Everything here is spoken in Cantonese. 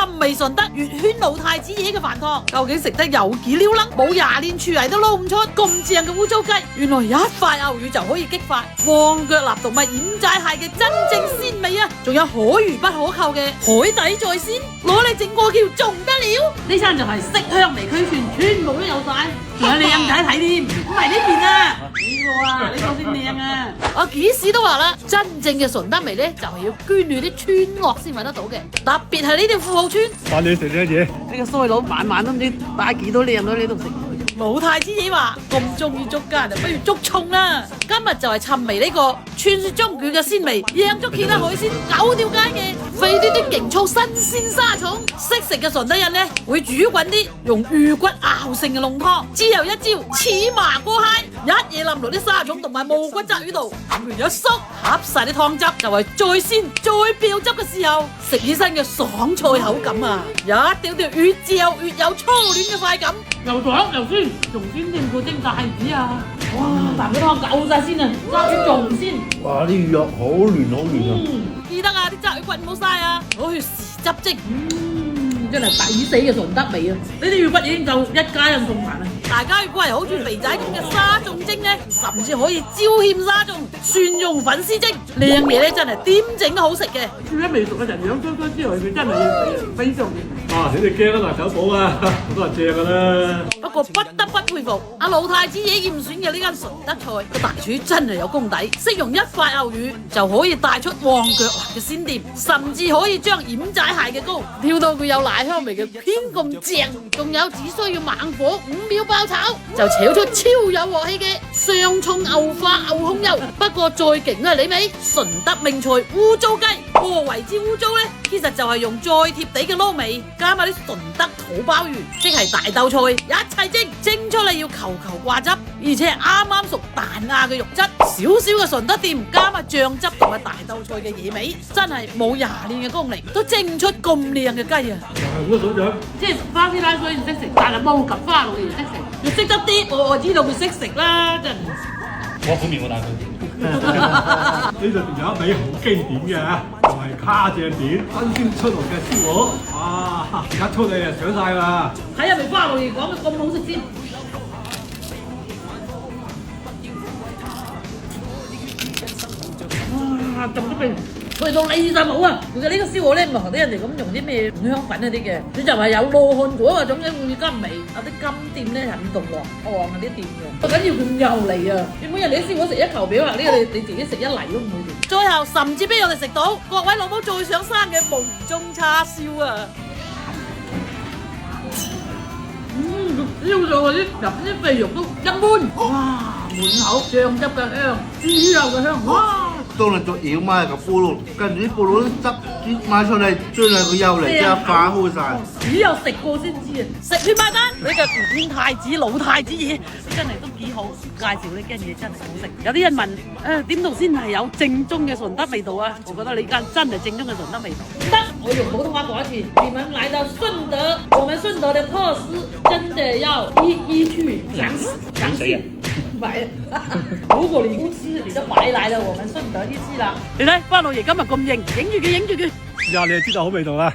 尋味順德粵圈老太子爺嘅飯堂，究竟食得有幾撩楞？冇廿年廚藝都撈唔出咁正嘅烏糟雞，原來一塊牛乳就可以激發旺腳立動脈掩寨蟹嘅真正鮮味啊！仲有可遇不可求嘅海底在鮮，攞嚟整過橋仲得了？呢餐就係色香味俱全，全部都有晒，仲有靚仔睇添，唔係呢邊啊！呢個先靚啊！我幾時都話啦，真正嘅順德味咧，就係要捐去啲村落先揾得到嘅，特別係呢條富豪村。帶你食呢嘢，呢個衰佬晚晚都唔知帶幾多靚女喺度食。老太子爺話咁中意捉奸，就不如捉蟲啦。今日就係尋味呢個傳說中佢嘅鮮味，贏咗其他海鮮9條街嘅肥嘟嘟勁粗新鮮沙蟲。識食嘅順德人呢，會煮滾啲用魚骨熬成嘅濃湯，之後一招似麻過蟹，一嘢冧落啲沙蟲同埋無骨鯽魚度，咁完一縮合晒啲湯汁，就係最鮮最飆汁嘅時候，食起身嘅爽脆口感啊！一條條越嚼越有初戀嘅快感，又爽又鮮，仲鮮甜過蒸帶子啊！哇，啖啲湯夠晒先啊，揸魚仲鮮。哇！啲魚肉好嫩好嫩啊！記得啊，啲鯽魚骨唔好嘥啊，攞去豉汁蒸。真係抵死嘅順德味啊！呢啲魚骨已經夠一家人送飯啦。大家如果係好似肥仔咁嘅沙粽蒸咧，甚至可以椒芡沙粽、蒜蓉粉絲蒸，靚嘢咧真係點整都好食嘅。煮得未熟嘅人樣衰衰之外，佢真係要非常嘅。啊！你哋驚啊，辣手寶啊，都係正㗎啦。不過不得不佩服阿老太子爺嚴選嘅呢間順德菜，個大廚真係有功底，識用一塊牛乳就可以帶出旺腳嘅鮮甜，甚至可以將掩寨蟹嘅膏調到佢有奶香味嘅偏咁正，仲有只需要猛火5秒爆炒就炒出超有鑊氣嘅上葱牛化牛控油。不過最勁嘅係你味順德名菜烏糟雞，何為之烏糟呢？其實就係用再貼地嘅撈味，加埋啲順德土鮑魚，即係大豆菜，一齊蒸出嚟要球球掛汁，而且啱啱熟彈牙嘅肉質，少少嘅順德店加埋醬汁同埋大豆菜嘅野味，真係冇廿年嘅功力都蒸出咁靚嘅雞啊！係咁嘅即係花師奶雖然識食，但係冇及花落嚟識食，要識得啲我知道佢識食啦，真係。我苦面我大佢。呢度仲有一味好經典嘅，就係卡正點新鮮出爐嘅燒鵝，哇！一出嚟就上晒啦。睇下咪花落嚟講得咁好食先。哇！浸咗味，味道離晒譜啊！其實呢個燒鵝咧唔係同啲人哋咁用啲咩五香粉嗰啲嘅，你就係有羅漢果嗰種嘅會甘味，有啲金店咧係唔同黃嗰啲店嘅。最緊要佢又嚟啊！你每日你燒鵝食一球表啊，呢個你自己食一嚟都唔會掂。最後甚至俾我哋食到各位老母最想生嘅無中叉燒啊！燒咗嗰啲入啲肥肉都一般，哇！滿口醬汁嘅香，豬肉嘅香，哇！當你做妖媽嘅菠蘿，跟住啲菠蘿啲汁擠埋出嚟，將嚟佢又嚟即刻化開晒。只有食過先知啊！食血埋單，呢個吳天太子老太子嘢真係都幾好，介紹呢間嘢真係好食。有啲人問點度先係有正宗嘅順德味道啊？我覺得你間真係正宗嘅順德味道。得，我用普通話講一次，你們來到順德，我們順德的特色真的要一去詳細。買，如果你不吃，你就白來了我們順德一次啦。你睇花老爺今日咁型，影住佢。試下你就知道好味道啦。